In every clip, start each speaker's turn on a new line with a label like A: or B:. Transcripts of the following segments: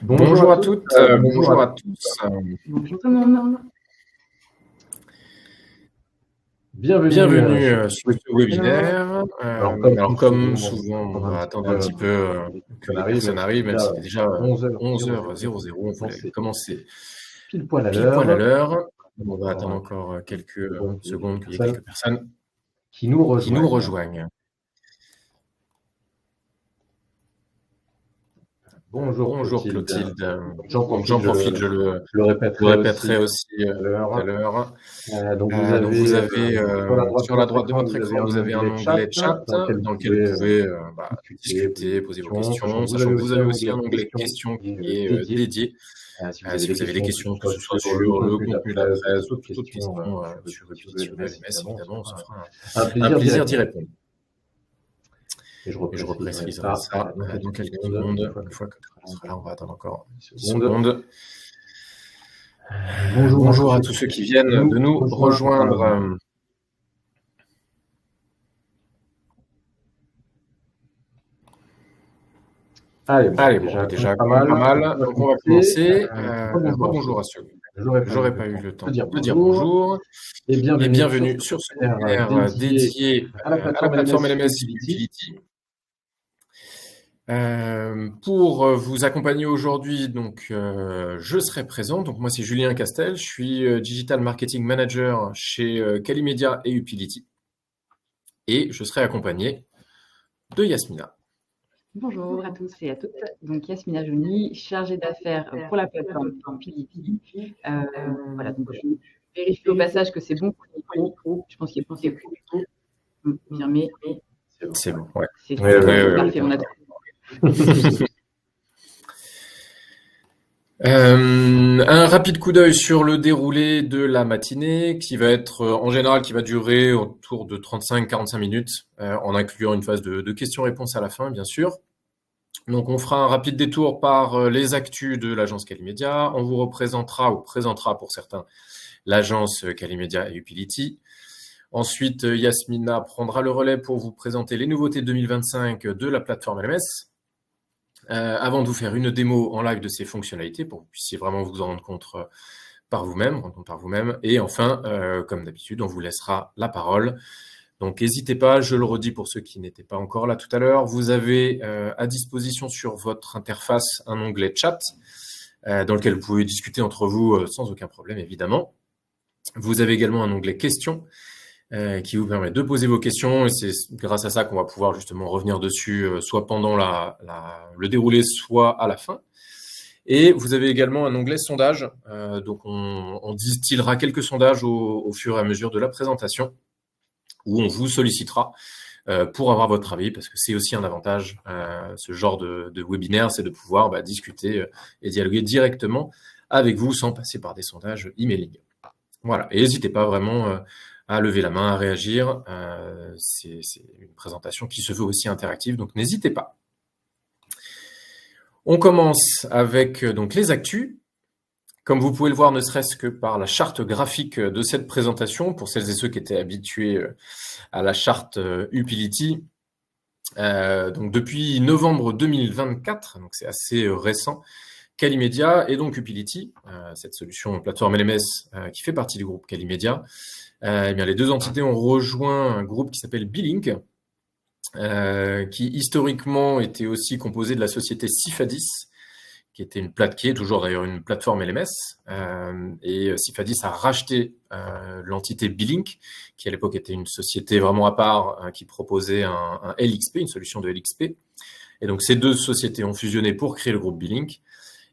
A: Bonjour à toutes, bonjour à tous.
B: Bonjour tout le monde.
C: Bienvenue
A: Bienvenue
C: sur
A: sur ce webinaire. Alors, comme souvent, on va attendre un petit peu que les personnes arrivent, même s'il est déjà 11h00. On voulait commencer
C: pile poil à
A: pile poil à
C: l'heure
A: l'heure. On va attendre encore quelques secondes qu'il y ait quelques personnes
C: qui nous
A: qui nous
C: rejoignent.
A: rejoignent.
C: Bonjour
A: Clotilde.
C: J'en
A: profite, je le répéterai aussi tout à l'heure.
C: Donc
A: vous avez sur la droite de votre écran, vous avez un onglet chat dans lequel vous pouvez discuter, poser vos questions, sachant que vous avez aussi un onglet questions qui est dédié. Si vous avez des questions, que ce soit sur le contenu de la presse ou toute autre question sur Utility ou LMS, évidemment, on se fera un plaisir d'y répondre. Et je repréciserai ça dans quelques secondes. Une fois que tout sera là, on va attendre encore 10 secondes. Bonjour à tous ceux qui viennent de nous rejoindre. Allez, déjà pas mal. Donc on va commencer. Bonjour à ceux que j'aurais pas eu le temps de dire bonjour. Et bienvenue sur ce webinaire dédié à la plateforme LMS Utility. Pour vous accompagner aujourd'hui, donc je serai présent. Donc moi c'est Julien Castel, je suis Digital Marketing Manager chez Calimedia et Utility. Et je serai accompagné de Yasmina.
B: Bonjour à tous et à toutes. Donc Yasmina Jouni, chargée d'affaires pour la plateforme Utility. Voilà, donc je vérifie au passage que c'est bon pour le micro. Je pense qu'il est pensé pour confirmer.
A: C'est bon, ouais.
B: C'est parfait, on a tout.
A: Un rapide coup d'œil sur le déroulé de la matinée qui va être en général qui va durer autour de 35-45 minutes en incluant une phase de questions-réponses à la fin bien sûr. Donc on fera un rapide détour par les actus de l'agence Calimedia. On vous représentera ou présentera pour certains l'agence Calimedia et Utility. Ensuite, Yasmina prendra le relais pour vous présenter les nouveautés 2025 de la plateforme LMS. Avant de vous faire une démo en live de ces fonctionnalités pour que vous puissiez vraiment vous en rendre compte par vous-même. Et enfin, comme d'habitude, on vous laissera la parole. Donc, n'hésitez pas, je le redis pour ceux qui n'étaient pas encore là tout à l'heure, vous avez à disposition sur votre interface un onglet chat dans lequel vous pouvez discuter entre vous sans aucun problème, évidemment. Vous avez également un onglet questions qui vous permet de poser vos questions et c'est grâce à ça qu'on va pouvoir justement revenir dessus soit pendant le déroulé, soit à la fin. Et vous avez également un onglet sondage, donc on distillera quelques sondages au fur et à mesure de la présentation où on vous sollicitera pour avoir votre avis parce que c'est aussi un avantage, ce genre de webinaire, c'est de pouvoir discuter et dialoguer directement avec vous sans passer par des sondages emailing. Voilà, et n'hésitez pas vraiment à lever la main, à réagir. C'est une présentation qui se veut aussi interactive, donc n'hésitez pas. On commence avec donc les actus. Comme vous pouvez le voir, ne serait-ce que par la charte graphique de cette présentation, pour celles et ceux qui étaient habitués à la charte Utility. Donc depuis novembre 2024, donc c'est assez récent, Calimedia et donc Utility, cette solution plateforme LMS qui fait partie du groupe Calimedia, eh bien, les deux entités ont rejoint un groupe qui s'appelle Billink, qui historiquement était aussi composé de la société Cifadis, qui était qui est toujours d'ailleurs une plateforme LMS, et Cifadis a racheté l'entité Billink, qui à l'époque était une société vraiment à part, qui proposait un LXP, une solution de LXP. Et donc ces deux sociétés ont fusionné pour créer le groupe Billink.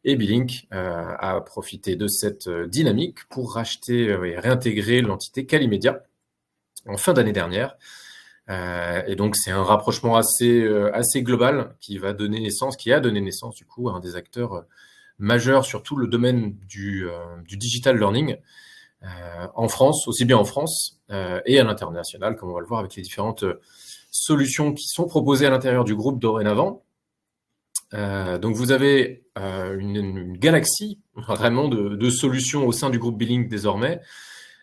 A: Et Billink a profité de cette dynamique pour racheter et réintégrer l'entité Calimedia en fin d'année dernière. Et donc, c'est un rapprochement assez global qui a donné naissance du coup à un des acteurs majeurs sur tout le domaine du digital learning en France, aussi bien en France et à l'international, comme on va le voir avec les différentes solutions qui sont proposées à l'intérieur du groupe dorénavant. Donc vous avez une galaxie vraiment de solutions au sein du groupe Billink désormais.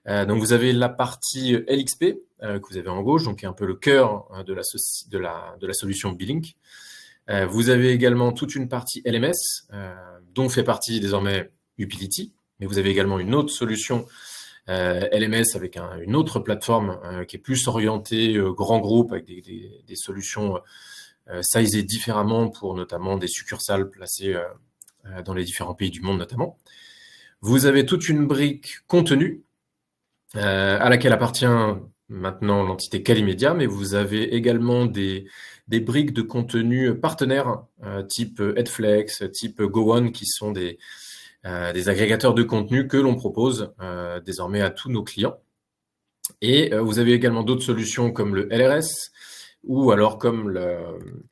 A: Donc vous avez la partie LXP que vous avez en gauche, donc qui est un peu le cœur de la solution Billink. Vous avez également toute une partie LMS, dont fait partie désormais Upility, mais vous avez également une autre solution LMS avec une autre plateforme qui est plus orientée grand groupe avec des solutions sizées différemment pour notamment des succursales placées dans les différents pays du monde notamment. Vous avez toute une brique contenu à laquelle appartient maintenant l'entité Calimedia, mais vous avez également des briques de contenu partenaires type Headflex, type GoOne, qui sont des agrégateurs de contenu que l'on propose désormais à tous nos clients. Et vous avez également d'autres solutions comme le LRS ou alors comme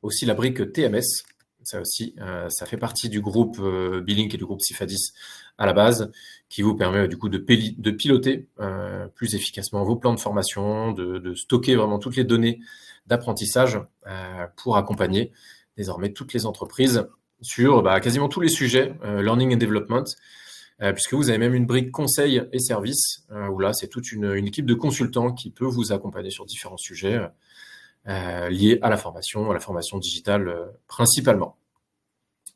A: aussi la brique TMS. Ça aussi, ça fait partie du groupe Billink et du groupe Cifadis à la base, qui vous permet du coup de piloter plus efficacement vos plans de formation, de stocker vraiment toutes les données d'apprentissage pour accompagner désormais toutes les entreprises sur quasiment tous les sujets learning and development, puisque vous avez même une brique conseil et services, où là c'est toute une équipe de consultants qui peut vous accompagner sur différents sujets liés à la formation digitale principalement.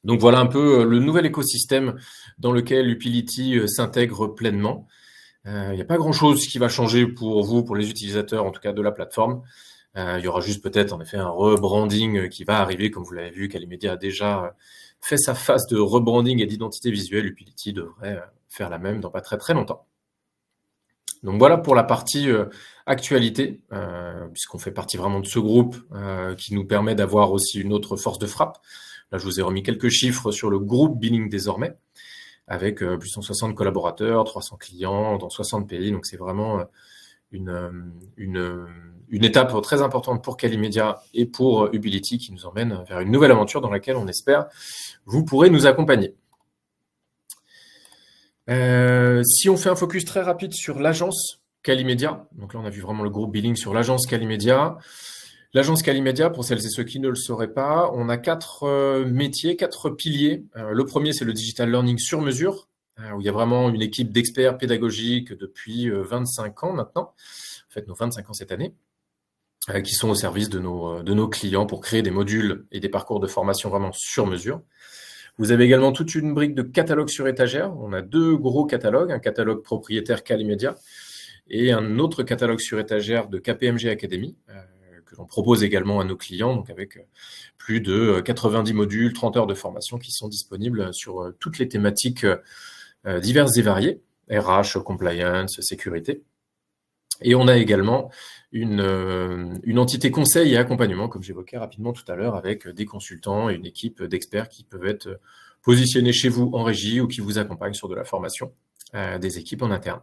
A: Donc voilà un peu le nouvel écosystème dans lequel Upility s'intègre pleinement. Il n'y a pas grand-chose qui va changer pour vous, pour les utilisateurs en tout cas de la plateforme. Il y aura juste peut-être en effet un rebranding qui va arriver, comme vous l'avez vu, Calimedia a déjà fait sa phase de rebranding et d'identité visuelle. Upility devrait faire la même dans pas très très longtemps. Donc voilà pour la partie actualité, puisqu'on fait partie vraiment de ce groupe qui nous permet d'avoir aussi une autre force de frappe. Là, je vous ai remis quelques chiffres sur le groupe Billink désormais, avec plus de 160 collaborateurs, 300 clients dans 60 pays. Donc c'est vraiment une étape très importante pour Calimedia et pour Upility qui nous emmène vers une nouvelle aventure dans laquelle on espère vous pourrez nous accompagner. Si on fait un focus très rapide sur l'agence Calimedia, donc là on a vu vraiment le groupe Billink sur l'agence Calimedia. L'agence Calimedia, pour celles et ceux qui ne le sauraient pas, on a 4 métiers, 4 piliers. Le premier, c'est le digital learning sur mesure, où il y a vraiment une équipe d'experts pédagogiques depuis 25 ans maintenant, en fait nos 25 ans cette année, qui sont au service de nos clients pour créer des modules et des parcours de formation vraiment sur mesure. Vous avez également toute une brique de catalogue sur étagère. On a 2 gros catalogues, un catalogue propriétaire Calimedia et un autre catalogue sur étagère de KPMG Academy, que l'on propose également à nos clients, donc avec plus de 90 modules, 30 heures de formation qui sont disponibles sur toutes les thématiques diverses et variées, RH, compliance, sécurité. Et on a également une entité conseil et accompagnement, comme j'évoquais rapidement tout à l'heure, avec des consultants et une équipe d'experts qui peuvent être positionnés chez vous en régie ou qui vous accompagnent sur de la formation des équipes en interne.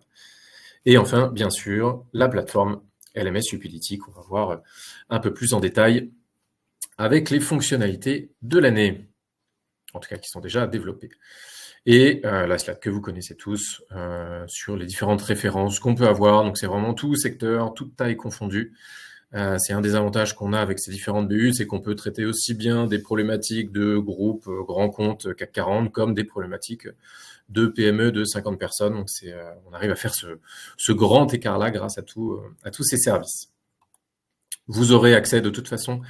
A: Et enfin, bien sûr, la plateforme LMS Upility qu'on va voir un peu plus en détail avec les fonctionnalités de l'année, en tout cas qui sont déjà développées. Et la slide que vous connaissez tous sur les différentes références qu'on peut avoir. Donc c'est vraiment tout secteur, toute taille confondue. C'est un des avantages qu'on a avec ces différentes BU, c'est qu'on peut traiter aussi bien des problématiques de groupes grands comptes CAC 40 comme des problématiques de PME de 50 personnes. Donc on arrive à faire ce grand écart-là grâce à tous ces services. Vous aurez accès de toute façon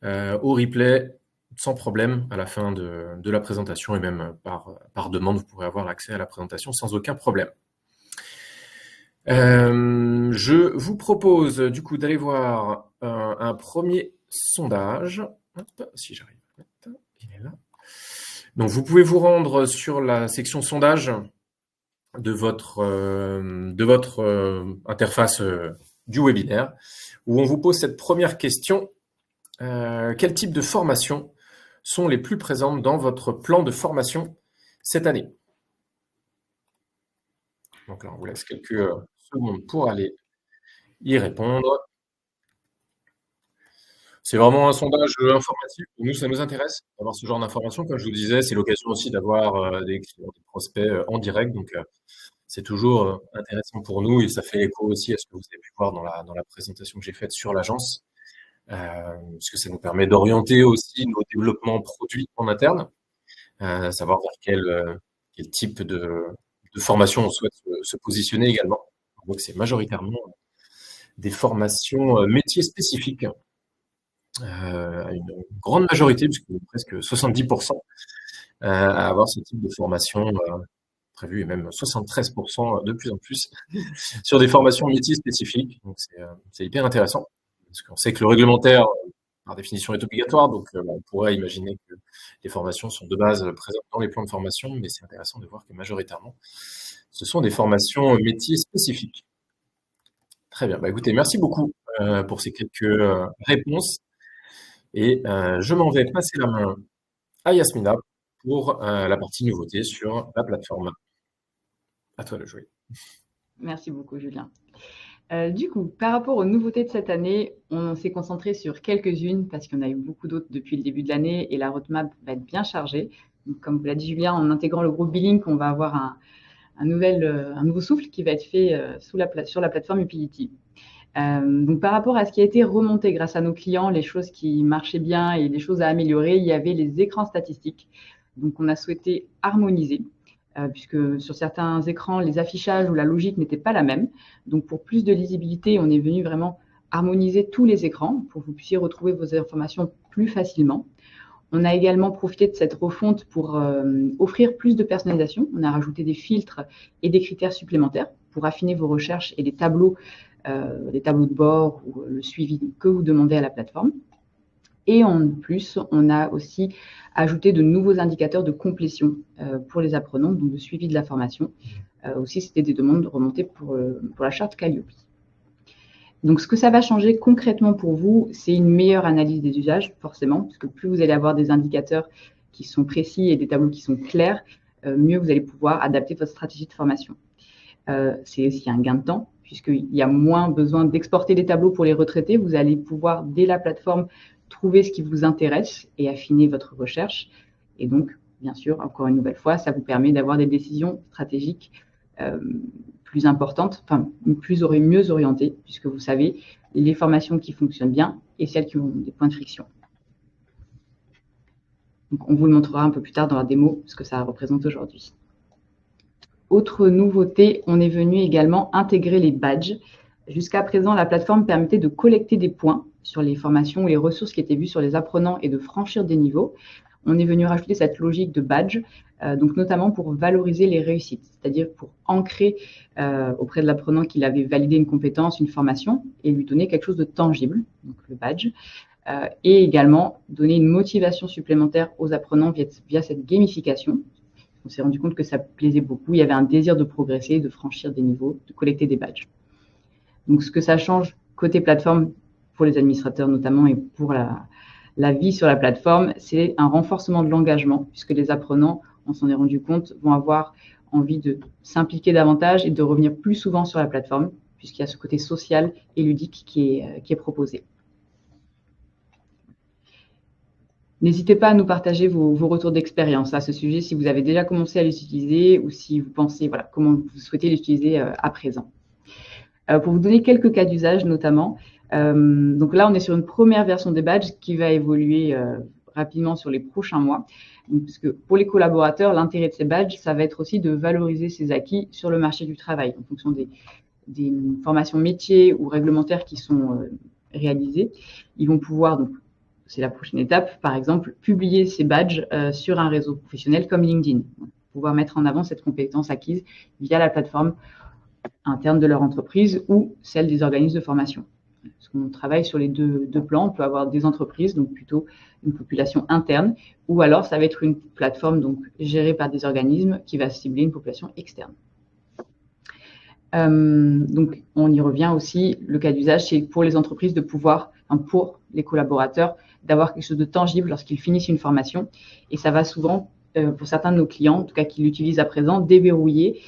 A: au replay sans problème à la fin de la présentation et même par demande, vous pourrez avoir l'accès à la présentation sans aucun problème. Je vous propose du coup d'aller voir un premier sondage. Hop, si j'arrive à mettre, il est là. Donc vous pouvez vous rendre sur la section sondage de votre interface du webinaire où on vous pose cette première question. Quel type de formation sont les plus présentes dans votre plan de formation cette année? Donc là, on vous laisse quelques secondes pour aller y répondre. C'est vraiment un sondage informatif. Nous, ça nous intéresse d'avoir ce genre d'informations. Comme je vous disais, c'est l'occasion aussi d'avoir des clients, des prospects en direct. Donc, c'est toujours intéressant pour nous et ça fait écho aussi à ce que vous avez pu voir dans la présentation que j'ai faite sur l'agence. Parce que ça nous permet d'orienter aussi nos développements produits en interne, savoir vers quel type de formation on souhaite se positionner également. Donc c'est majoritairement des formations métiers spécifiques à une grande majorité, puisque presque 70%, à avoir ce type de formation prévue, et même 73% de plus en plus, sur des formations métiers spécifiques. Donc c'est hyper intéressant, parce qu'on sait que le réglementaire, par définition, est obligatoire, donc on pourrait imaginer que les formations sont de base présentes dans les plans de formation, mais c'est intéressant de voir que majoritairement, ce sont des formations métiers spécifiques. Très bien. Bah, écoutez, merci beaucoup pour ces quelques réponses. Et je m'en vais passer la main à Yasmina pour la partie nouveauté sur la plateforme. À toi de jouer.
B: Merci beaucoup, Julien. Du coup, par rapport aux nouveautés de cette année, on s'est concentré sur quelques-unes parce qu'il y en a eu beaucoup d'autres depuis le début de l'année et la roadmap va être bien chargée. Donc, comme vous l'a dit Julien, en intégrant le groupe Billing, on va avoir un nouveau souffle qui va être fait sur la plateforme Upility. Donc, par rapport à ce qui a été remonté grâce à nos clients, les choses qui marchaient bien et les choses à améliorer, il y avait les écrans statistiques. Donc, on a souhaité harmoniser. Puisque sur certains écrans, les affichages ou la logique n'étaient pas la même. Donc, pour plus de lisibilité, on est venu vraiment harmoniser tous les écrans pour que vous puissiez retrouver vos informations plus facilement. On a également profité de cette refonte pour offrir plus de personnalisation. On a rajouté des filtres et des critères supplémentaires pour affiner vos recherches et les tableaux de bord ou le suivi que vous demandez à la plateforme. Et en plus, on a aussi ajouté de nouveaux indicateurs de complétion pour les apprenants, donc de suivi de la formation. Aussi, c'était des demandes remontées pour la charte Calliope. Donc, ce que ça va changer concrètement pour vous, c'est une meilleure analyse des usages, forcément, parce que plus vous allez avoir des indicateurs qui sont précis et des tableaux qui sont clairs, mieux vous allez pouvoir adapter votre stratégie de formation. C'est aussi un gain de temps, puisqu'il y a moins besoin d'exporter les tableaux pour les retraités. Vous allez pouvoir, dès la plateforme, trouver ce qui vous intéresse et affiner votre recherche. Et donc, bien sûr, encore une nouvelle fois, ça vous permet d'avoir des décisions stratégiques plus importantes, enfin, mieux orientées, puisque vous savez les formations qui fonctionnent bien et celles qui ont des points de friction. Donc, on vous le montrera un peu plus tard dans la démo, ce que ça représente aujourd'hui. Autre nouveauté, on est venu également intégrer les badges. Jusqu'à présent, la plateforme permettait de collecter des points sur les formations ou les ressources qui étaient vues sur les apprenants et de franchir des niveaux. On est venu rajouter cette logique de badge, donc notamment pour valoriser les réussites, c'est-à-dire pour ancrer auprès de l'apprenant qu'il avait validé une compétence, une formation, et lui donner quelque chose de tangible, donc le badge, et également donner une motivation supplémentaire aux apprenants via cette gamification. On s'est rendu compte que ça plaisait beaucoup. Il y avait un désir de progresser, de franchir des niveaux, de collecter des badges. Donc, ce que ça change côté plateforme, pour les administrateurs notamment, et pour la vie sur la plateforme, c'est un renforcement de l'engagement, puisque les apprenants, on s'en est rendu compte, vont avoir envie de s'impliquer davantage et de revenir plus souvent sur la plateforme, puisqu'il y a ce côté social et ludique qui est proposé. N'hésitez pas à nous partager vos retours d'expérience à ce sujet, si vous avez déjà commencé à l'utiliser ou si vous pensez, voilà, comment vous souhaitez l'utiliser à présent. Pour vous donner quelques cas d'usage notamment, donc là, on est sur une première version des badges qui va évoluer rapidement sur les prochains mois. Donc, parce que pour les collaborateurs, l'intérêt de ces badges, ça va être aussi de valoriser ses acquis sur le marché du travail en fonction des formations métiers ou réglementaires qui sont réalisées. Ils vont pouvoir, donc, c'est la prochaine étape, par exemple, publier ces badges sur un réseau professionnel comme LinkedIn. Donc, pouvoir mettre en avant cette compétence acquise via la plateforme interne de leur entreprise ou celle des organismes de formation. Parce qu'on travaille sur les deux plans, on peut avoir des entreprises, donc plutôt une population interne, ou alors ça va être une plateforme donc gérée par des organismes qui va cibler une population externe. Donc on y revient aussi, le cas d'usage, c'est pour les entreprises de pouvoir, enfin pour les collaborateurs, d'avoir quelque chose de tangible lorsqu'ils finissent une formation. Et ça va souvent, pour certains de nos clients, en tout cas qui l'utilisent à présent, déverrouiller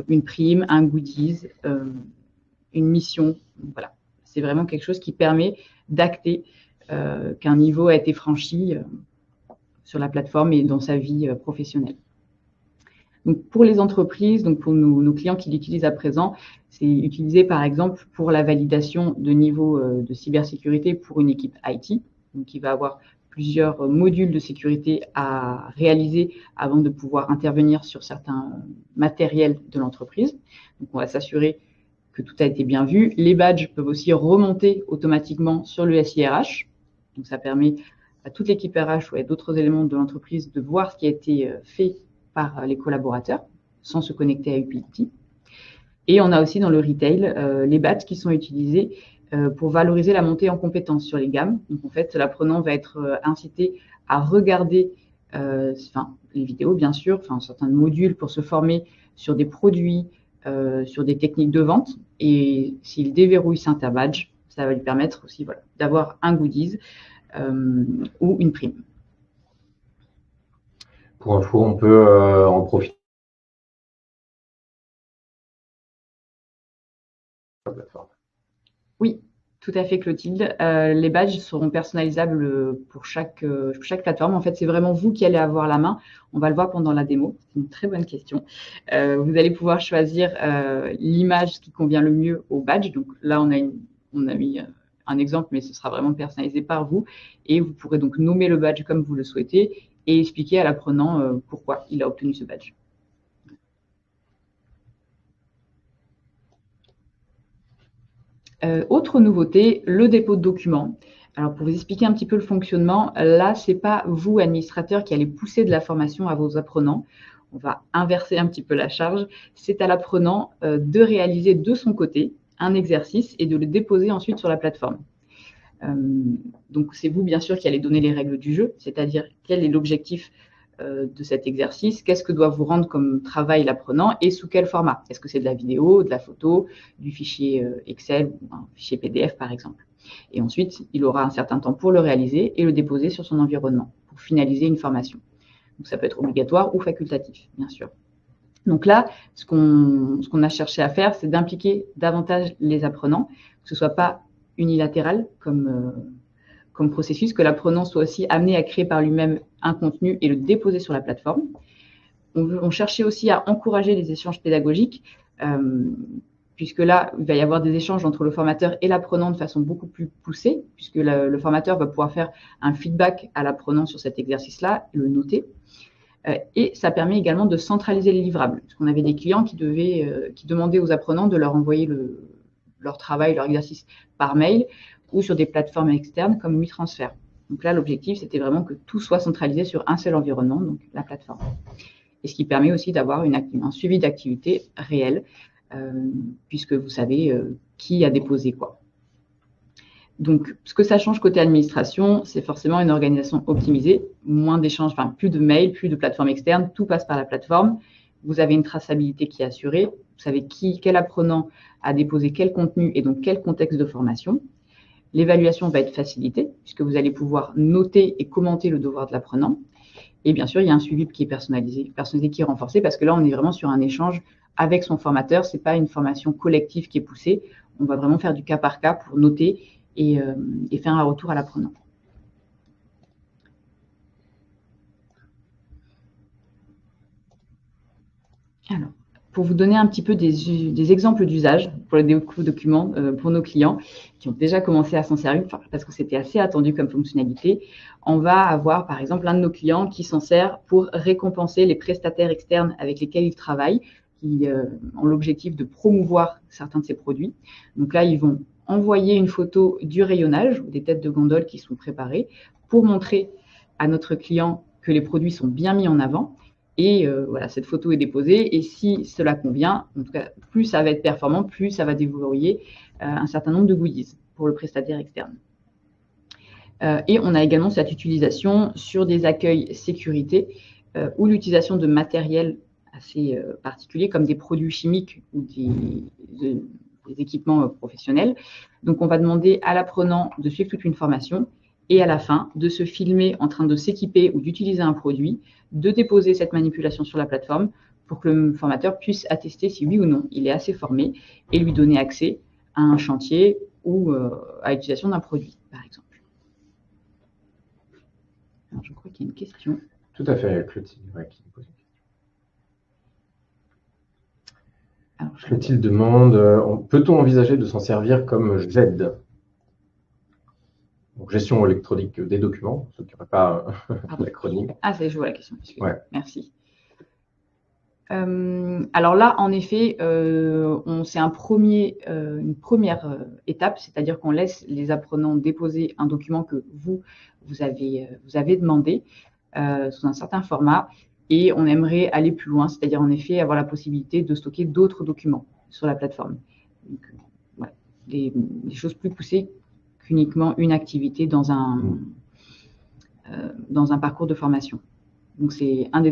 B: une prime, un goodies, une mission. Voilà. C'est vraiment quelque chose qui permet d'acter qu'un niveau a été franchi sur la plateforme et dans sa vie professionnelle. Donc pour les entreprises, donc pour nos clients qui l'utilisent à présent, c'est utilisé par exemple pour la validation de niveau de cybersécurité pour une équipe IT, donc qui va avoir plusieurs modules de sécurité à réaliser avant de pouvoir intervenir sur certains matériels de l'entreprise. Donc on va s'assurer que tout a été bien vu. Les badges peuvent aussi remonter automatiquement sur le SIRH Donc, ça permet à toute l'équipe RH ou à d'autres éléments de l'entreprise de voir ce qui a été fait par les collaborateurs sans se connecter à Utility. Et on a aussi dans le retail les badges qui sont utilisés pour valoriser la montée en compétences sur les gammes. Donc, en fait, l'apprenant va être incité à regarder les vidéos, bien sûr, certains modules pour se former sur des produits, sur des techniques de vente. Et s'il déverrouille certains badges, ça va lui permettre aussi d'avoir un goodies ou une prime.
C: Pour info, on peut en profiter.
B: Oui, tout à fait, Clotilde. Les badges seront personnalisables pour chaque plateforme. En fait, c'est vraiment vous qui allez avoir la main. On va le voir pendant la démo. C'est une très bonne question. Vous allez pouvoir choisir l'image qui convient le mieux au badge. Donc là, on a mis un exemple, mais ce sera vraiment personnalisé par vous. Et vous pourrez donc nommer le badge comme vous le souhaitez et expliquer à l'apprenant pourquoi il a obtenu ce badge. Autre nouveauté, le dépôt de documents. Alors, pour vous expliquer un petit peu le fonctionnement, là, ce n'est pas vous, administrateur, qui allez pousser de la formation à vos apprenants. On va inverser un petit peu la charge. C'est à l'apprenant de réaliser de son côté un exercice et de le déposer ensuite sur la plateforme. Donc, c'est vous, bien sûr, qui allez donner les règles du jeu, c'est-à-dire quel est l'objectif de cet exercice, qu'est-ce que doit vous rendre comme travail l'apprenant et sous quel format. Est-ce que c'est de la vidéo, de la photo, du fichier Excel ou un fichier PDF par exemple. Et ensuite, il aura un certain temps pour le réaliser et le déposer sur son environnement pour finaliser une formation. Donc ça peut être obligatoire ou facultatif, bien sûr. Donc là, ce qu'on a cherché à faire, c'est d'impliquer davantage les apprenants, que ce ne soit pas unilatéral comme processus, que l'apprenant soit aussi amené à créer par lui-même un contenu et le déposer sur la plateforme. On cherchait aussi à encourager les échanges pédagogiques, puisque là, il va y avoir des échanges entre le formateur et l'apprenant de façon beaucoup plus poussée, puisque le formateur va pouvoir faire un feedback à l'apprenant sur cet exercice-là, et le noter. Et ça permet également de centraliser les livrables, parce qu'on avait des clients qui demandaient aux apprenants de leur envoyer leur travail, leur exercice par mail, ou sur des plateformes externes comme WeTransfer. Donc là, l'objectif, c'était vraiment que tout soit centralisé sur un seul environnement, donc la plateforme. Et ce qui permet aussi d'avoir un suivi d'activité réel, puisque vous savez qui a déposé quoi. Donc, ce que ça change côté administration, c'est forcément une organisation optimisée, moins d'échanges, plus de mails, plus de plateformes externes, tout passe par la plateforme. Vous avez une traçabilité qui est assurée, vous savez quel apprenant a déposé quel contenu et donc quel contexte de formation. L'évaluation va être facilitée, puisque vous allez pouvoir noter et commenter le devoir de l'apprenant. Et bien sûr, il y a un suivi qui est personnalisé qui est renforcé, parce que là, on est vraiment sur un échange avec son formateur. Ce n'est pas une formation collective qui est poussée. On va vraiment faire du cas par cas pour noter et faire un retour à l'apprenant. Alors, pour vous donner un petit peu des exemples d'usage pour les documents pour nos clients qui ont déjà commencé à s'en servir, parce que c'était assez attendu comme fonctionnalité, on va avoir par exemple un de nos clients qui s'en sert pour récompenser les prestataires externes avec lesquels il travaille, qui ont l'objectif de promouvoir certains de ses produits. Donc là, ils vont envoyer une photo du rayonnage ou des têtes de gondole qui sont préparées pour montrer à notre client que les produits sont bien mis en avant. Et voilà, cette photo est déposée. Et si cela convient, en tout cas, plus ça va être performant, plus ça va déverrouiller un certain nombre de goodies pour le prestataire externe. Et on a également cette utilisation sur des accueils sécurité ou l'utilisation de matériel assez particulier comme des produits chimiques ou des équipements professionnels. Donc, on va demander à l'apprenant de suivre toute une formation et à la fin, de se filmer en train de s'équiper ou d'utiliser un produit, de déposer cette manipulation sur la plateforme pour que le formateur puisse attester si oui ou non il est assez formé et lui donner accès à un chantier ou à l'utilisation d'un produit, par exemple. Alors, je crois qu'il y a une question.
C: Tout à fait, Clotilde. Ouais, qui pose une question. Alors, Clotilde demande, peut-on envisager de s'en servir comme GED? Donc, gestion électronique des documents, ceux qui n'auraient pas l'acronyme.
B: Ah, ça y est, je vois la question.
C: Ouais.
B: Merci. Alors là, en effet, c'est une première étape, c'est-à-dire qu'on laisse les apprenants déposer un document que vous avez demandé sous un certain format, et on aimerait aller plus loin, c'est-à-dire en effet avoir la possibilité de stocker d'autres documents sur la plateforme. Donc, voilà, des choses plus poussées qu'uniquement une activité dans un parcours de formation. Donc c'est un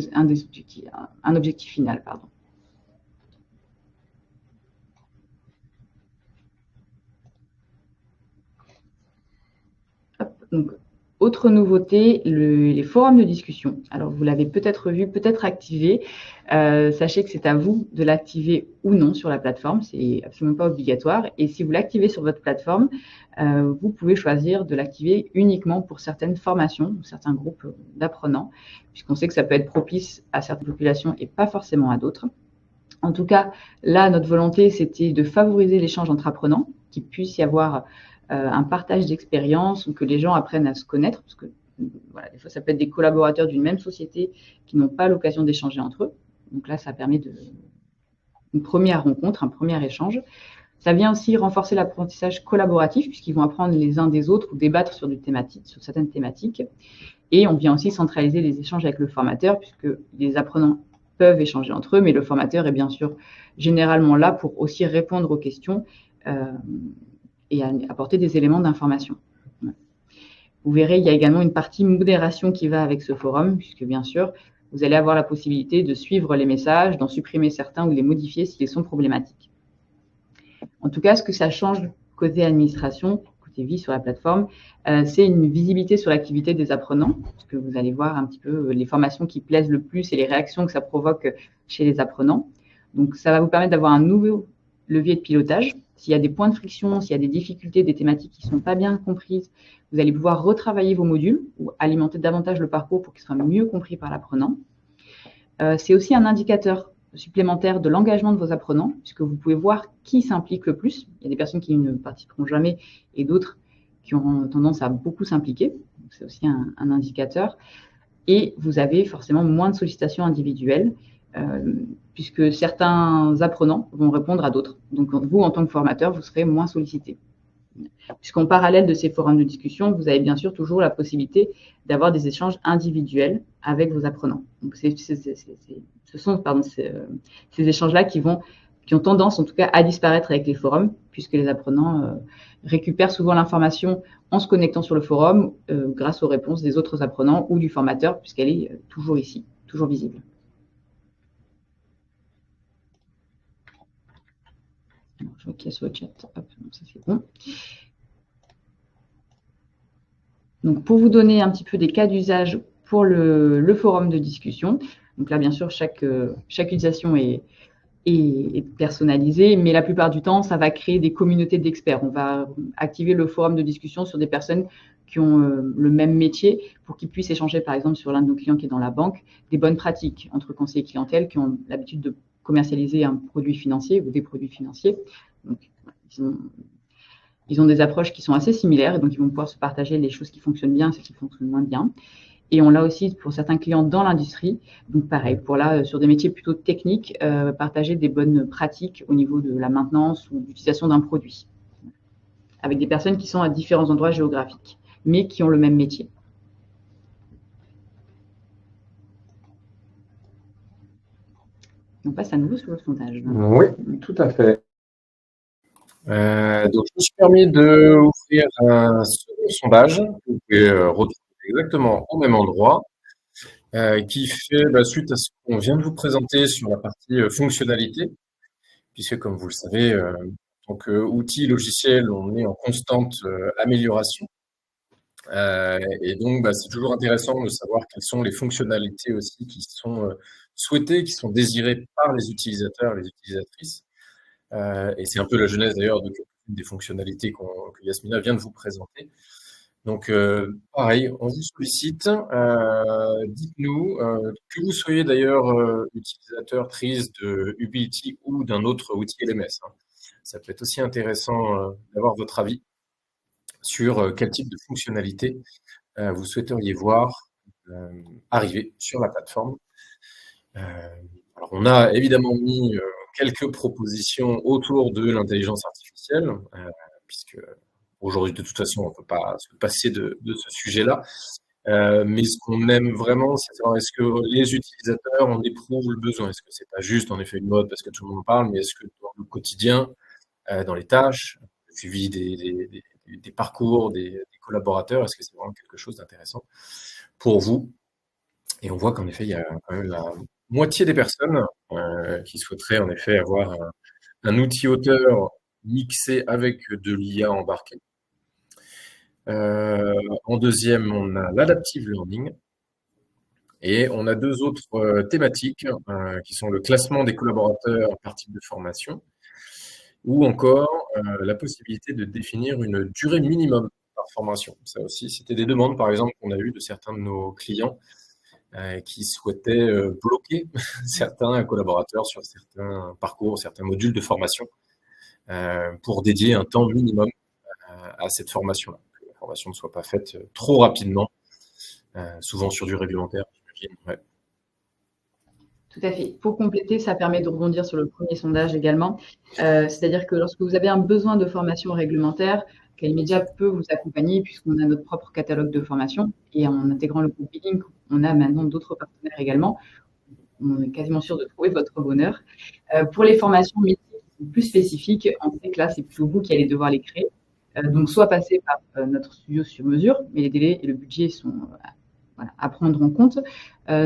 B: objectif final, pardon. Donc, autre nouveauté, les forums de discussion. Alors, vous l'avez peut-être vu, peut-être activé. Sachez que c'est à vous de l'activer ou non sur la plateforme. C'est absolument pas obligatoire. Et si vous l'activez sur votre plateforme, vous pouvez choisir de l'activer uniquement pour certaines formations ou certains groupes d'apprenants, puisqu'on sait que ça peut être propice à certaines populations et pas forcément à d'autres. En tout cas, là, notre volonté, c'était de favoriser l'échange entre apprenants, qu'il puisse y avoir un partage d'expérience, ou que les gens apprennent à se connaître, parce que voilà, des fois, ça peut être des collaborateurs d'une même société qui n'ont pas l'occasion d'échanger entre eux. Donc là, ça permet une première rencontre, un premier échange. Ça vient aussi renforcer l'apprentissage collaboratif, puisqu'ils vont apprendre les uns des autres ou débattre sur certaines thématiques. Et on vient aussi centraliser les échanges avec le formateur, puisque les apprenants peuvent échanger entre eux, mais le formateur est bien sûr généralement là pour aussi répondre aux questions et apporter des éléments d'information. Vous verrez, il y a également une partie modération qui va avec ce forum, puisque bien sûr, vous allez avoir la possibilité de suivre les messages, d'en supprimer certains ou de les modifier s'ils sont problématiques. En tout cas, ce que ça change côté administration, côté vie sur la plateforme, c'est une visibilité sur l'activité des apprenants, parce que vous allez voir un petit peu les formations qui plaisent le plus et les réactions que ça provoque chez les apprenants. Donc, ça va vous permettre d'avoir un nouveau levier de pilotage. S'il y a des points de friction, s'il y a des difficultés, des thématiques qui ne sont pas bien comprises, vous allez pouvoir retravailler vos modules ou alimenter davantage le parcours pour qu'il soit mieux compris par l'apprenant. C'est aussi un indicateur supplémentaire de l'engagement de vos apprenants, puisque vous pouvez voir qui s'implique le plus. Il y a des personnes qui ne participeront jamais et d'autres qui ont tendance à beaucoup s'impliquer. C'est aussi un indicateur. Et vous avez forcément moins de sollicitations individuelles, puisque certains apprenants vont répondre à d'autres. Donc, vous, en tant que formateur, vous serez moins sollicité. Puisqu'en parallèle de ces forums de discussion, vous avez bien sûr toujours la possibilité d'avoir des échanges individuels avec vos apprenants. Donc, ce sont ces échanges-là qui ont tendance, en tout cas, à disparaître avec les forums, puisque les apprenants récupèrent souvent l'information en se connectant sur le forum grâce aux réponses des autres apprenants ou du formateur, puisqu'elle est toujours ici, toujours visible. Alors, je vois qu'il y a sur le chat. Hop, ça c'est bon. Donc, pour vous donner un petit peu des cas d'usage pour le forum de discussion, donc là, bien sûr, chaque utilisation est personnalisée, mais la plupart du temps, ça va créer des communautés d'experts. On va activer le forum de discussion sur des personnes qui ont le même métier pour qu'ils puissent échanger, par exemple, sur l'un de nos clients qui est dans la banque, des bonnes pratiques entre conseillers clientèle qui ont l'habitude de commercialiser un produit financier ou des produits financiers. Donc, ils ont des approches qui sont assez similaires, et donc ils vont pouvoir se partager les choses qui fonctionnent bien et celles qui fonctionnent moins bien. Et on l'a aussi pour certains clients dans l'industrie. Donc pareil, pour là, sur des métiers plutôt techniques, partager des bonnes pratiques au niveau de la maintenance ou d'utilisation d'un produit, avec des personnes qui sont à différents endroits géographiques, mais qui ont le même métier. On passe à nouveau sur le sondage.
C: Oui, tout à fait.
A: Donc, je me suis permis d'ouvrir un second sondage que vous pouvez retrouver exactement au même endroit, qui fait suite à ce qu'on vient de vous présenter sur la partie fonctionnalité, puisque comme vous le savez, en tant qu'outil logiciel, on est en constante amélioration. Et donc, c'est toujours intéressant de savoir quelles sont les fonctionnalités aussi qui sont souhaitées, qui sont désirées par les utilisateurs et les utilisatrices. Et c'est un peu la genèse d'ailleurs de des fonctionnalités que Yasmina vient de vous présenter. Donc, pareil, on vous sollicite. Dites-nous, que vous soyez d'ailleurs utilisateur TRIZ de Ubility ou d'un autre outil LMS. Ça peut être aussi intéressant d'avoir votre avis sur quel type de fonctionnalité vous souhaiteriez voir arriver sur la plateforme. Alors, on a évidemment mis quelques propositions autour de l'intelligence artificielle, puisque aujourd'hui, de toute façon, on ne peut pas se passer de ce sujet-là. Mais ce qu'on aime vraiment, c'est savoir est-ce que les utilisateurs en éprouvent le besoin. Est-ce que c'est pas juste, en effet, une mode parce que tout le monde en parle, mais est-ce que dans le quotidien, dans les tâches, le suivi des parcours des collaborateurs, est-ce que c'est vraiment quelque chose d'intéressant pour vous? Et on voit qu'en effet, il y a quand même la moitié des personnes qui souhaiteraient en effet avoir un outil auteur mixé avec de l'IA embarquée. En deuxième, on a l'adaptive learning. Et on a deux autres thématiques qui sont le classement des collaborateurs par type de formation ou encore la possibilité de définir une durée minimum par formation. Ça aussi, c'était des demandes, par exemple, qu'on a eues de certains de nos clients qui souhaitaient bloquer certains collaborateurs sur certains parcours, certains modules de formation pour dédier un temps minimum à cette formation-là. Que la formation ne soit pas faite trop rapidement, souvent sur du réglementaire, j'imagine. Ouais.
B: Tout à fait. Pour compléter, ça permet de rebondir sur le premier sondage également. C'est-à-dire que lorsque vous avez un besoin de formation réglementaire, Kalimedia peut vous accompagner puisqu'on a notre propre catalogue de formation et en intégrant le groupe Billink, on a maintenant d'autres partenaires également. On est quasiment sûr de trouver votre bonheur. Pour les formations métiers qui sont plus spécifiques, on sait que là, c'est plutôt vous qui allez devoir les créer. Donc, soit passer par notre studio sur mesure, mais les délais et le budget sont à prendre en compte,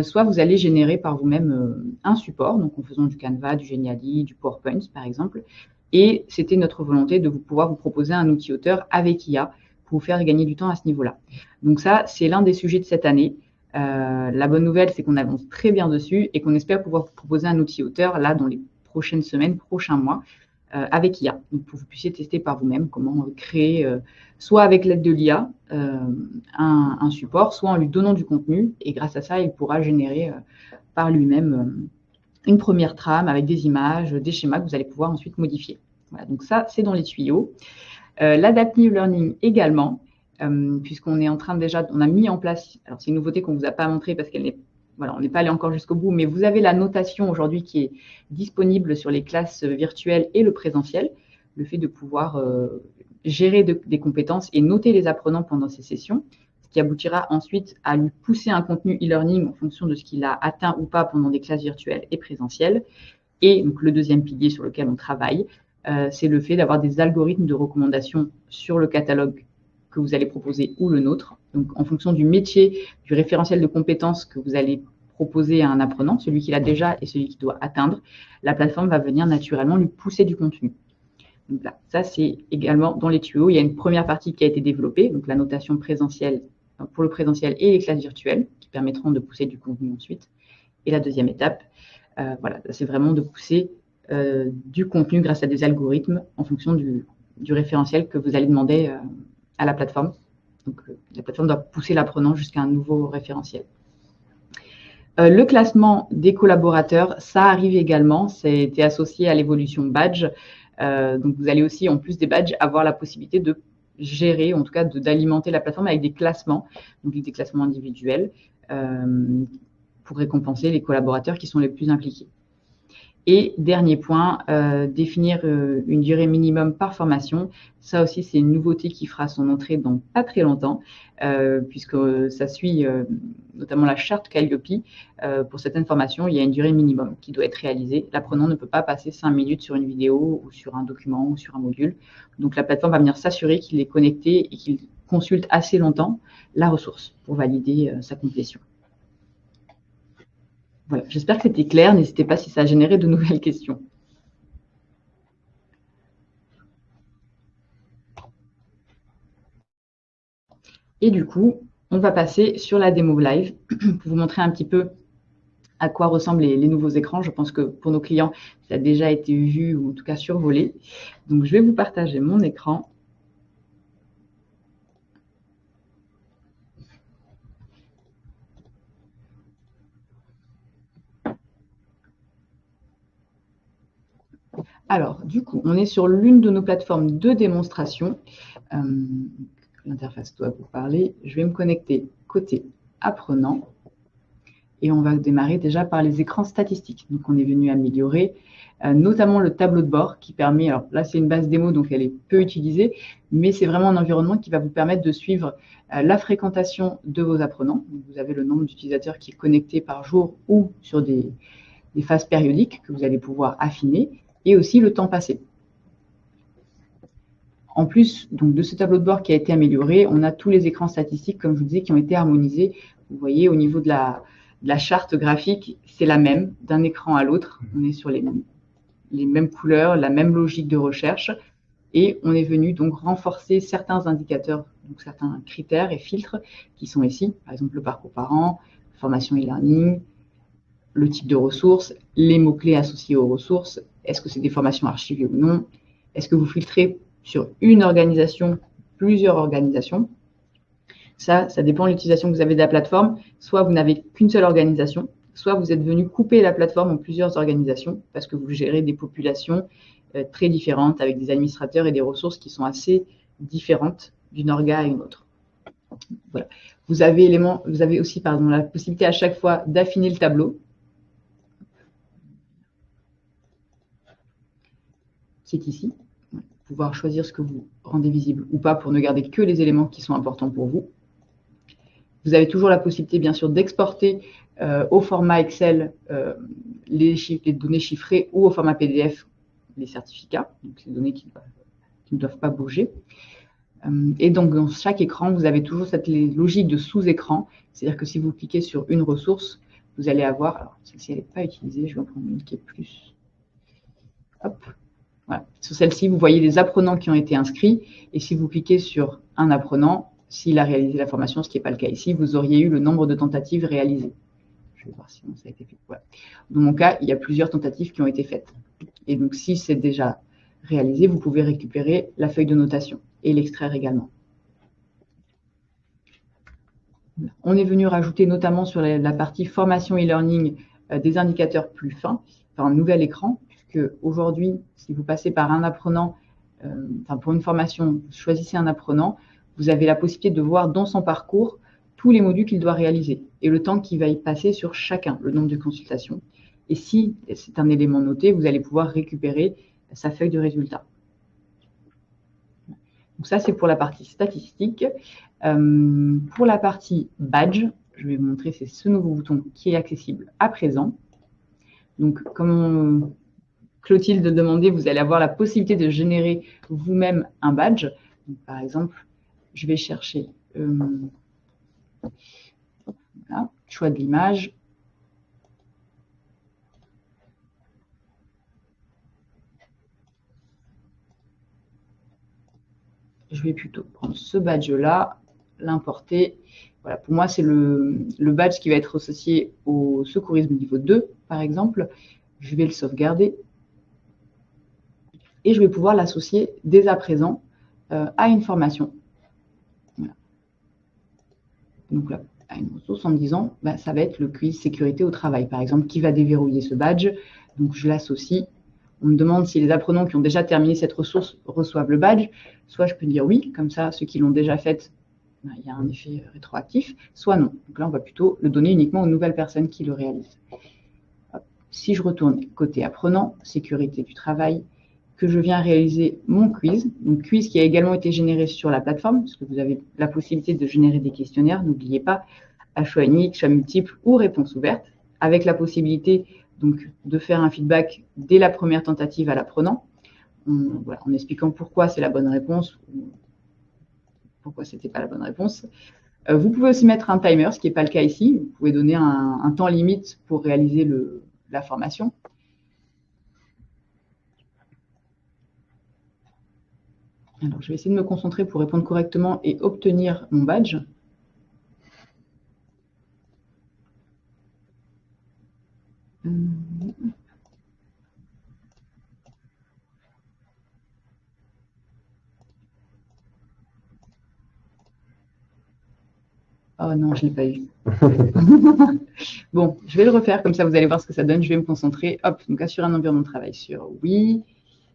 B: soit vous allez générer par vous-même un support, donc en faisant du Canva, du Geniali, du PowerPoint par exemple, et c'était notre volonté de pouvoir vous proposer un outil auteur avec IA pour vous faire gagner du temps à ce niveau-là. Donc ça, c'est l'un des sujets de cette année. La bonne nouvelle, c'est qu'on avance très bien dessus et qu'on espère pouvoir vous proposer un outil auteur là dans les prochaines semaines, prochains mois, avec IA, donc pour que vous puissiez tester par vous-même comment créer, soit avec l'aide de l'IA, un support, soit en lui donnant du contenu, et grâce à ça, il pourra générer par lui-même une première trame avec des images, des schémas que vous allez pouvoir ensuite modifier. Voilà, donc ça, c'est dans les tuyaux. L'adaptive learning également, puisqu'on est en train déjà, on a mis en place, alors c'est une nouveauté qu'on ne vous a pas montrée parce qu'elle n'est voilà, on n'est pas allé encore jusqu'au bout, mais vous avez la notation aujourd'hui qui est disponible sur les classes virtuelles et le présentiel. Le fait de pouvoir gérer des compétences et noter les apprenants pendant ces sessions, ce qui aboutira ensuite à lui pousser un contenu e-learning en fonction de ce qu'il a atteint ou pas pendant des classes virtuelles et présentielles. Et donc, le deuxième pilier sur lequel on travaille, c'est le fait d'avoir des algorithmes de recommandation sur le catalogue que vous allez proposer ou le nôtre. Donc, en fonction du métier, du référentiel de compétences que vous allez proposer à un apprenant, celui qu'il a déjà et celui qu'il doit atteindre, la plateforme va venir naturellement lui pousser du contenu. Donc là, ça, c'est également dans les tuyaux. Il y a une première partie qui a été développée, donc la notation présentielle pour le présentiel et les classes virtuelles qui permettront de pousser du contenu ensuite. Et la deuxième étape, voilà, c'est vraiment de pousser du contenu grâce à des algorithmes en fonction du référentiel que vous allez demander à la plateforme. Donc, la plateforme doit pousser l'apprenant jusqu'à un nouveau référentiel. Le classement des collaborateurs, ça arrive également. C'était associé à l'évolution badge. Donc, vous allez aussi, en plus des badges, avoir la possibilité de gérer, en tout cas d'alimenter la plateforme avec des classements, donc des classements individuels, pour récompenser les collaborateurs qui sont les plus impliqués. Et dernier point, définir une durée minimum par formation. Ça aussi, c'est une nouveauté qui fera son entrée dans pas très longtemps, puisque ça suit notamment la charte Calliope. Pour certaines formations, il y a une durée minimum qui doit être réalisée. L'apprenant ne peut pas passer 5 minutes sur une vidéo ou sur un document ou sur un module. Donc, la plateforme va venir s'assurer qu'il est connecté et qu'il consulte assez longtemps la ressource pour valider sa complétion. Voilà, j'espère que c'était clair. N'hésitez pas si ça a généré de nouvelles questions. Et du coup, on va passer sur la démo live pour vous montrer un petit peu à quoi ressemblent les nouveaux écrans. Je pense que pour nos clients, ça a déjà été vu ou en tout cas survolé. Donc, je vais vous partager mon écran. Alors, du coup, on est sur l'une de nos plateformes de démonstration. L'interface doit vous parler. Je vais me connecter côté apprenant. Et on va démarrer déjà par les écrans statistiques. Donc, on est venu améliorer notamment le tableau de bord qui permet, alors là, c'est une base démo, donc elle est peu utilisée, mais c'est vraiment un environnement qui va vous permettre de suivre la fréquentation de vos apprenants. Donc, vous avez le nombre d'utilisateurs qui est connecté par jour ou sur des phases périodiques que vous allez pouvoir affiner, et aussi le temps passé. En plus donc, de ce tableau de bord qui a été amélioré, on a tous les écrans statistiques, comme je vous disais, qui ont été harmonisés. Vous voyez, au niveau de la charte graphique, c'est la même d'un écran à l'autre. On est sur les mêmes couleurs, la même logique de recherche. Et on est venu donc renforcer certains indicateurs, donc certains critères et filtres qui sont ici. Par exemple, le parcours parent, formation e-learning, le type de ressources, les mots-clés associés aux ressources. Est-ce que c'est des formations archivées ou non? Est-ce que vous filtrez sur une organisation, plusieurs organisations? Ça dépend de l'utilisation que vous avez de la plateforme. Soit vous n'avez qu'une seule organisation, soit vous êtes venu couper la plateforme en plusieurs organisations parce que vous gérez des populations très différentes avec des administrateurs et des ressources qui sont assez différentes d'une orga à une autre. Voilà. Vous avez aussi la possibilité à chaque fois d'affiner le tableau, qui est ici. Pouvoir choisir ce que vous rendez visible ou pas pour ne garder que les éléments qui sont importants pour vous. Vous avez toujours la possibilité, bien sûr, d'exporter au format Excel les données chiffrées ou au format PDF les certificats, donc ces données qui ne doivent pas bouger. Et donc, dans chaque écran, vous avez toujours cette logique de sous-écran, c'est-à-dire que si vous cliquez sur une ressource, vous allez avoir, alors celle-ci, elle n'est pas utilisée, je vais en prendre une qui est plus, hop. Voilà. Sur celle-ci, vous voyez les apprenants qui ont été inscrits. Et si vous cliquez sur un apprenant, s'il a réalisé la formation, ce qui n'est pas le cas ici, vous auriez eu le nombre de tentatives réalisées. Je vais voir si ça a été fait. Voilà. Dans mon cas, il y a plusieurs tentatives qui ont été faites. Et donc, si c'est déjà réalisé, vous pouvez récupérer la feuille de notation et l'extraire également. On est venu rajouter notamment sur la partie formation e-learning des indicateurs plus fins, enfin un nouvel écran. Aujourd'hui, si vous passez par un apprenant, pour une formation, vous choisissez un apprenant, vous avez la possibilité de voir dans son parcours tous les modules qu'il doit réaliser et le temps qu'il va y passer sur chacun, le nombre de consultations. Et si c'est un élément noté, vous allez pouvoir récupérer sa feuille de résultats. Donc ça, c'est pour la partie statistique. Pour la partie badge, je vais vous montrer, c'est ce nouveau bouton qui est accessible à présent. Donc, comme Clotilde demandait, vous allez avoir la possibilité de générer vous-même un badge. Donc, par exemple, je vais chercher voilà, choix de l'image. Je vais plutôt prendre ce badge-là, l'importer. Voilà, pour moi, c'est le badge qui va être associé au secourisme niveau 2, par exemple. Je vais le sauvegarder. Et je vais pouvoir l'associer dès à présent à une formation. Voilà. Donc là, à une ressource en me disant, ça va être le quiz sécurité au travail, par exemple, qui va déverrouiller ce badge. Donc je l'associe. On me demande si les apprenants qui ont déjà terminé cette ressource reçoivent le badge. Soit je peux dire oui, comme ça, ceux qui l'ont déjà fait, il y a un effet rétroactif, soit non. Donc là, on va plutôt le donner uniquement aux nouvelles personnes qui le réalisent. Si je retourne côté apprenant, sécurité du travail, que je viens réaliser mon quiz, donc quiz qui a également été généré sur la plateforme, parce que vous avez la possibilité de générer des questionnaires, n'oubliez pas, à choix unique, choix multiple ou réponse ouverte, avec la possibilité donc, de faire un feedback dès la première tentative à l'apprenant, en expliquant pourquoi c'est la bonne réponse, ou pourquoi ce n'était pas la bonne réponse. Vous pouvez aussi mettre un timer, ce qui n'est pas le cas ici. Vous pouvez donner un temps limite pour réaliser la formation. Alors, je vais essayer de me concentrer pour répondre correctement et obtenir mon badge. Oh non, je ne l'ai pas eu. Bon, je vais le refaire, comme ça vous allez voir ce que ça donne. Je vais me concentrer. Hop, donc assurer un environnement de travail sur oui.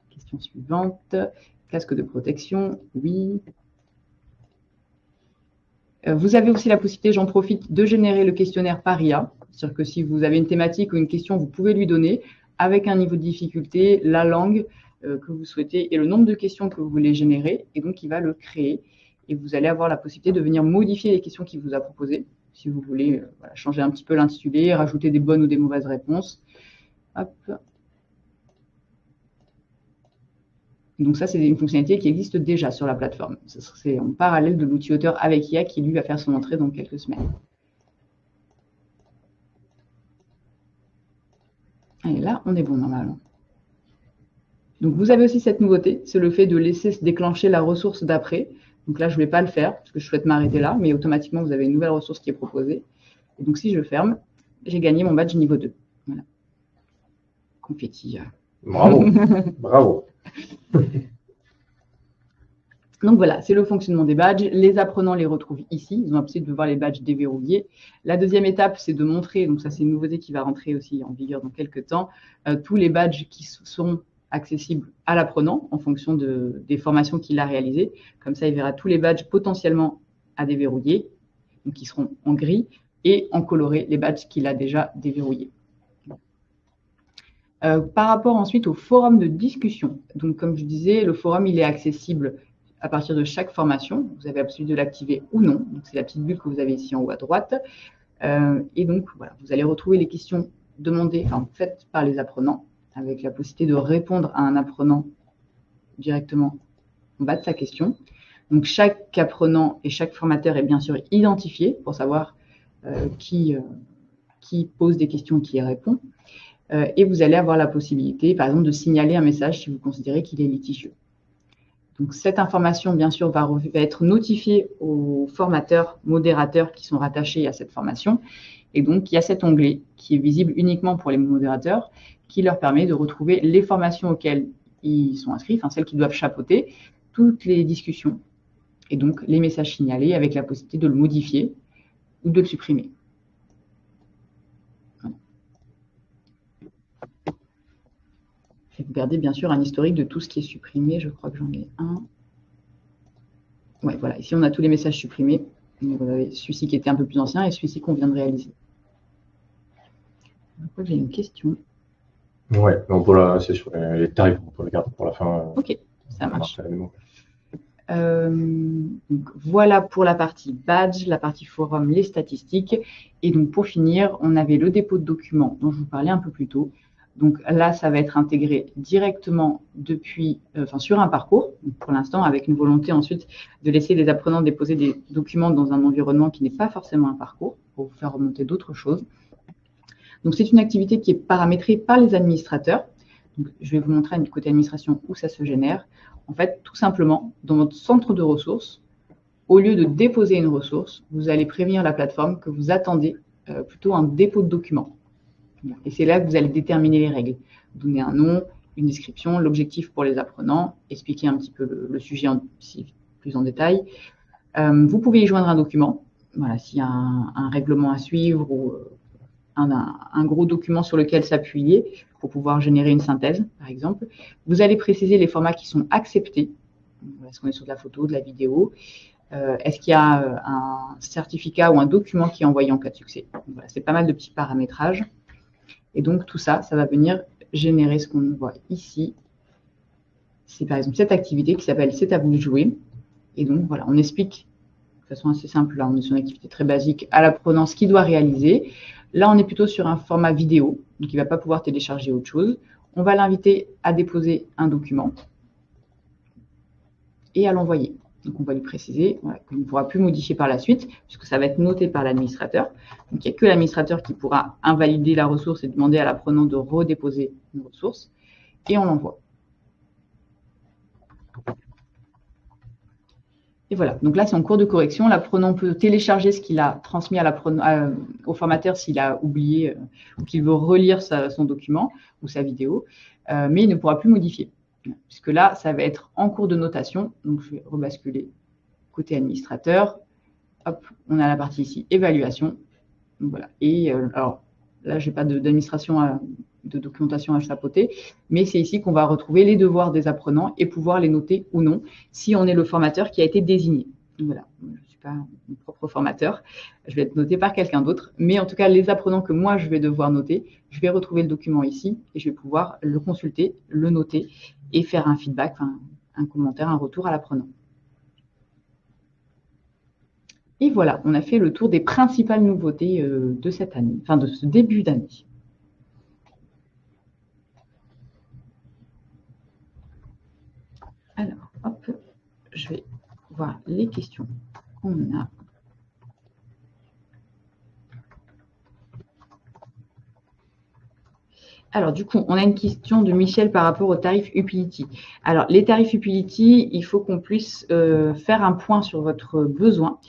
B: Question suivante. Casque de protection, oui. Vous avez aussi la possibilité, j'en profite, de générer le questionnaire par IA. C'est-à-dire que si vous avez une thématique ou une question, vous pouvez lui donner avec un niveau de difficulté, la langue que vous souhaitez et le nombre de questions que vous voulez générer. Et donc, il va le créer. Et vous allez avoir la possibilité de venir modifier les questions qu'il vous a proposées. Si vous voulez changer un petit peu l'intitulé, rajouter des bonnes ou des mauvaises réponses. Hop. Donc ça, c'est une fonctionnalité qui existe déjà sur la plateforme. C'est en parallèle de l'outil auteur avec IA qui, lui, va faire son entrée dans quelques semaines. Et là, on est bon normalement. Donc, vous avez aussi cette nouveauté, c'est le fait de laisser se déclencher la ressource d'après. Donc là, je ne vais pas le faire parce que je souhaite m'arrêter là, mais automatiquement, vous avez une nouvelle ressource qui est proposée. Et donc, si je ferme, j'ai gagné mon badge niveau 2. Voilà. Confetti.
C: Bravo, bravo.
B: Donc voilà, c'est le fonctionnement des badges. Les apprenants les retrouvent ici. Ils ont la possibilité de voir les badges déverrouillés. La deuxième étape, c'est de montrer, donc ça c'est une nouveauté qui va rentrer aussi en vigueur dans quelques temps, tous les badges qui seront accessibles à l'apprenant en fonction des formations qu'il a réalisées. Comme ça, il verra tous les badges potentiellement à déverrouiller, donc qui seront en gris, et en coloré les badges qu'il a déjà déverrouillés. Par rapport ensuite au forum de discussion. Donc comme je disais, le forum il est accessible à partir de chaque formation. Vous avez la possibilité de l'activer ou non. C'est la petite bulle que vous avez ici en haut à droite. Et donc, voilà, vous allez retrouver les questions demandées, faites par les apprenants, avec la possibilité de répondre à un apprenant directement en bas de sa question. Donc, chaque apprenant et chaque formateur est bien sûr identifié pour savoir qui pose des questions, qui y répond. Et vous allez avoir la possibilité, par exemple, de signaler un message si vous considérez qu'il est litigieux. Donc, cette information, bien sûr, va être notifiée aux formateurs, modérateurs qui sont rattachés à cette formation. Et donc, il y a cet onglet qui est visible uniquement pour les modérateurs qui leur permet de retrouver les formations auxquelles ils sont inscrits, celles qui doivent chapeauter, toutes les discussions et donc les messages signalés avec la possibilité de le modifier ou de le supprimer. Vous gardez bien sûr un historique de tout ce qui est supprimé. Je crois que j'en ai un. Ouais, voilà. Ici, on a tous les messages supprimés. Vous avez celui-ci qui était un peu plus ancien et celui-ci qu'on vient de réaliser. J'ai une question.
C: Ouais, c'est sur les tarifs, on peut le garder pour la fin.
B: Ok, ça marche. Donc, voilà pour la partie badge, la partie forum, les statistiques. Et donc, pour finir, on avait le dépôt de documents dont je vous parlais un peu plus tôt. Donc là, ça va être intégré directement sur un parcours. Donc, pour l'instant, avec une volonté ensuite de laisser les apprenants déposer des documents dans un environnement qui n'est pas forcément un parcours, pour vous faire remonter d'autres choses. Donc c'est une activité qui est paramétrée par les administrateurs. Donc, je vais vous montrer du côté administration où ça se génère. En fait, tout simplement, dans votre centre de ressources, au lieu de déposer une ressource, vous allez prévenir la plateforme que vous attendez plutôt un dépôt de documents. Et c'est là que vous allez déterminer les règles. Donner un nom, une description, l'objectif pour les apprenants, expliquer un petit peu le sujet plus en détail. Vous pouvez y joindre un document, voilà, s'il y a un règlement à suivre ou un gros document sur lequel s'appuyer pour pouvoir générer une synthèse, par exemple. Vous allez préciser les formats qui sont acceptés. Est-ce qu'on est sur de la photo, de la vidéo? Est-ce qu'il y a un certificat ou un document qui est envoyé en cas de succès? Voilà, c'est pas mal de petits paramétrages. Et donc, tout ça, ça va venir générer ce qu'on voit ici. C'est par exemple cette activité qui s'appelle « C'est à vous de jouer ». Et donc, voilà, on explique de façon assez simple. Là, on est sur une activité très basique à l'apprenant ce qu'il doit réaliser. Là, on est plutôt sur un format vidéo, donc il ne va pas pouvoir télécharger autre chose. On va l'inviter à déposer un document et à l'envoyer. Donc, on va lui préciser qu'il ne pourra plus modifier par la suite, puisque ça va être noté par l'administrateur. Donc, il n'y a que l'administrateur qui pourra invalider la ressource et demander à l'apprenant de redéposer une ressource. Et on l'envoie. Et voilà. Donc là, c'est en cours de correction. L'apprenant peut télécharger ce qu'il a transmis au formateur s'il a oublié ou qu'il veut relire son document ou sa vidéo, mais il ne pourra plus modifier. Puisque là, ça va être en cours de notation. Donc, je vais rebasculer côté administrateur. Hop, on a la partie ici, évaluation. Donc, voilà. Et alors, là, je n'ai pas d'administration, de documentation à chapeauter, mais c'est ici qu'on va retrouver les devoirs des apprenants et pouvoir les noter ou non, si on est le formateur qui a été désigné. Donc, voilà, je suis suis pas mon propre formateur. Je vais être noté par quelqu'un d'autre. Mais en tout cas, les apprenants que moi, je vais devoir noter, je vais retrouver le document ici et je vais pouvoir le consulter, le noter et faire un feedback, un commentaire, un retour à l'apprenant. Et voilà, on a fait le tour des principales nouveautés de cette année, enfin de ce début d'année. Alors, hop, je vais voir les questions qu'on a. Alors, du coup, on a une question de Michel par rapport aux tarifs Upility. Alors, les tarifs Upility, il faut qu'on puisse faire un point sur votre besoin,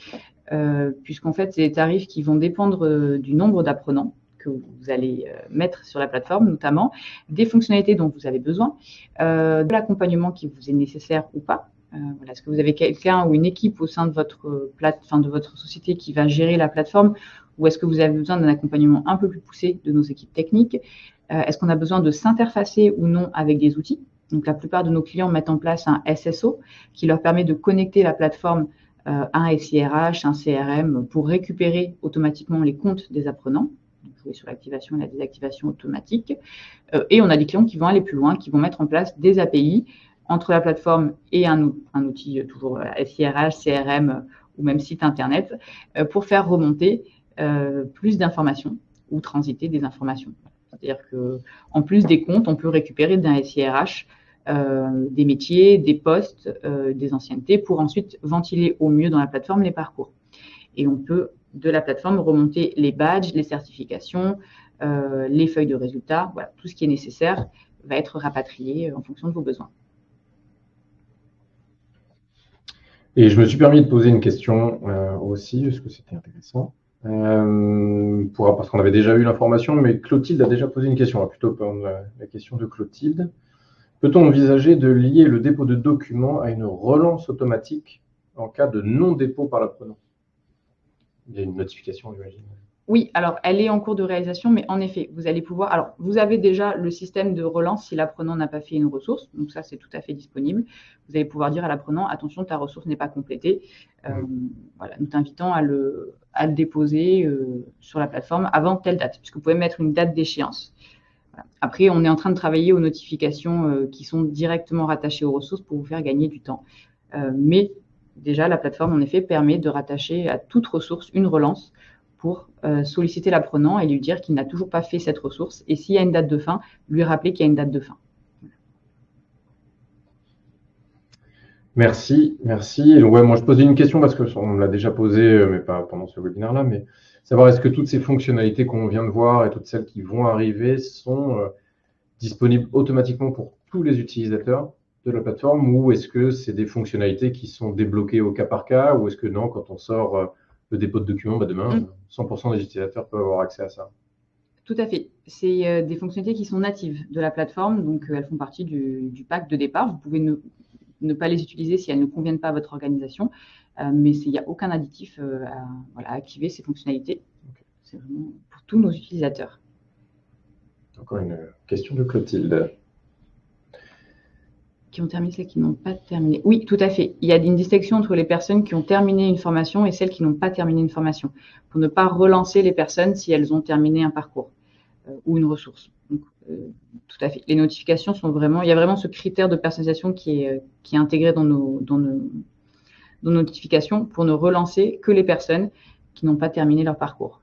B: puisqu'en fait, c'est des tarifs qui vont dépendre du nombre d'apprenants que vous allez mettre sur la plateforme, notamment des fonctionnalités dont vous avez besoin, de l'accompagnement qui vous est nécessaire ou pas. Voilà, est-ce que vous avez quelqu'un ou une équipe au sein de votre société qui va gérer la plateforme, ou est-ce que vous avez besoin d'un accompagnement un peu plus poussé de nos équipes techniques? Est-ce qu'on a besoin de s'interfacer ou non avec des outils? Donc, la plupart de nos clients mettent en place un SSO qui leur permet de connecter la plateforme à un SIRH, un CRM pour récupérer automatiquement les comptes des apprenants. Donc, vous voyez sur l'activation et la désactivation automatique. Et on a des clients qui vont aller plus loin, qui vont mettre en place des API entre la plateforme et un outil, toujours SIRH, CRM ou même site internet, pour faire remonter plus d'informations ou transiter des informations. C'est-à-dire qu'en plus des comptes, on peut récupérer d'un SIRH des métiers, des postes, des anciennetés pour ensuite ventiler au mieux dans la plateforme les parcours. Et on peut, de la plateforme, remonter les badges, les certifications, les feuilles de résultats. Voilà, tout ce qui est nécessaire va être rapatrié en fonction de vos besoins.
C: Et je me suis permis de poser une question aussi, parce que c'était intéressant. Parce qu'on avait déjà eu l'information, mais Clotilde a déjà posé une question. On va plutôt prendre la question de Clotilde. Peut-on envisager de lier le dépôt de documents à une relance automatique en cas de non-dépôt par l'apprenant? Il y a une notification, j'imagine.
B: Oui, alors elle est en cours de réalisation, mais en effet, vous allez pouvoir… Alors, vous avez déjà le système de relance si l'apprenant n'a pas fait une ressource, donc ça, c'est tout à fait disponible. Vous allez pouvoir dire à l'apprenant, attention, ta ressource n'est pas complétée. Voilà, nous t'invitons à le déposer sur la plateforme avant telle date, puisque vous pouvez mettre une date d'échéance. Voilà. Après, on est en train de travailler aux notifications qui sont directement rattachées aux ressources pour vous faire gagner du temps. Mais déjà, la plateforme, en effet, permet de rattacher à toute ressource une relance pour solliciter l'apprenant et lui dire qu'il n'a toujours pas fait cette ressource. Et s'il y a une date de fin, lui rappeler qu'il y a une date de fin.
C: Merci, merci. Donc, ouais, moi, je posais une question parce qu'on me l'a déjà posée, mais pas pendant ce webinaire-là, mais savoir est-ce que toutes ces fonctionnalités qu'on vient de voir et toutes celles qui vont arriver sont disponibles automatiquement pour tous les utilisateurs de la plateforme, ou est-ce que c'est des fonctionnalités qui sont débloquées au cas par cas, ou est-ce que non, quand on sort le dépôt de documents, demain, 100% des utilisateurs peuvent avoir accès à ça?
B: Tout à fait. C'est des fonctionnalités qui sont natives de la plateforme, donc elles font partie du pack de départ. Vous pouvez ne pas les utiliser si elles ne conviennent pas à votre organisation, mais il n'y a aucun additif à activer ces fonctionnalités. C'est vraiment pour tous nos utilisateurs.
C: Encore une question de Clotilde.
B: Qui ont terminé, celles qui n'ont pas terminé. Oui, tout à fait. Il y a une distinction entre les personnes qui ont terminé une formation et celles qui n'ont pas terminé une formation, pour ne pas relancer les personnes si elles ont terminé un parcours ou une ressource. Donc, tout à fait. Les notifications sont vraiment… Il y a vraiment ce critère de personnalisation qui est intégré dans nos notifications pour ne relancer que les personnes qui n'ont pas terminé leur parcours.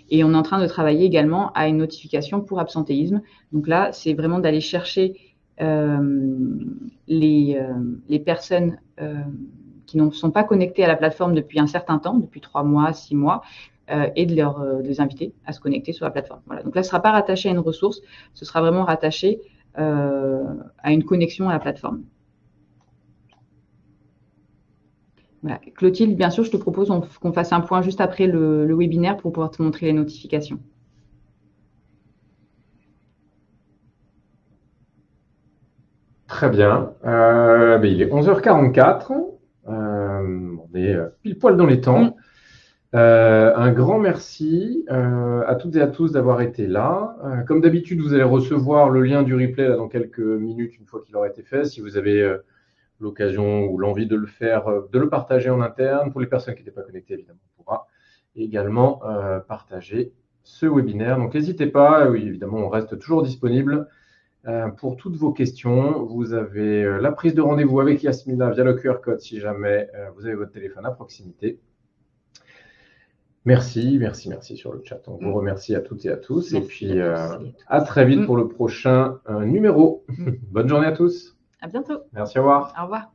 B: Et on est en train de travailler également à une notification pour absentéisme. Donc là, c'est vraiment d'aller chercher les personnes qui ne sont pas connectées à la plateforme depuis un certain temps, depuis 3 mois, 6 mois, et de les inviter à se connecter sur la plateforme. Voilà. Donc là, ce ne sera pas rattaché à une ressource, ce sera vraiment rattaché à une connexion à la plateforme. Voilà. Clotilde, bien sûr, je te propose qu'on fasse un point juste après le webinaire pour pouvoir te montrer les notifications.
C: Très bien. Il est 11h44. On est pile poil dans les temps. Un grand merci à toutes et à tous d'avoir été là. Comme d'habitude, vous allez recevoir le lien du replay là, dans quelques minutes, une fois qu'il aura été fait. Si vous avez l'occasion ou l'envie de le faire, de le partager en interne. Pour les personnes qui n'étaient pas connectées, évidemment, on pourra également partager ce webinaire. Donc, n'hésitez pas. Oui, évidemment, on reste toujours disponible pour toutes vos questions. Vous avez la prise de rendez-vous avec Yasmina via le QR code si jamais vous avez votre téléphone à proximité. Merci sur le chat. On vous remercie à toutes et à tous. Et puis, à très vite pour le prochain numéro. Bonne journée à tous.
B: À bientôt.
C: Merci, au revoir.
B: Au revoir.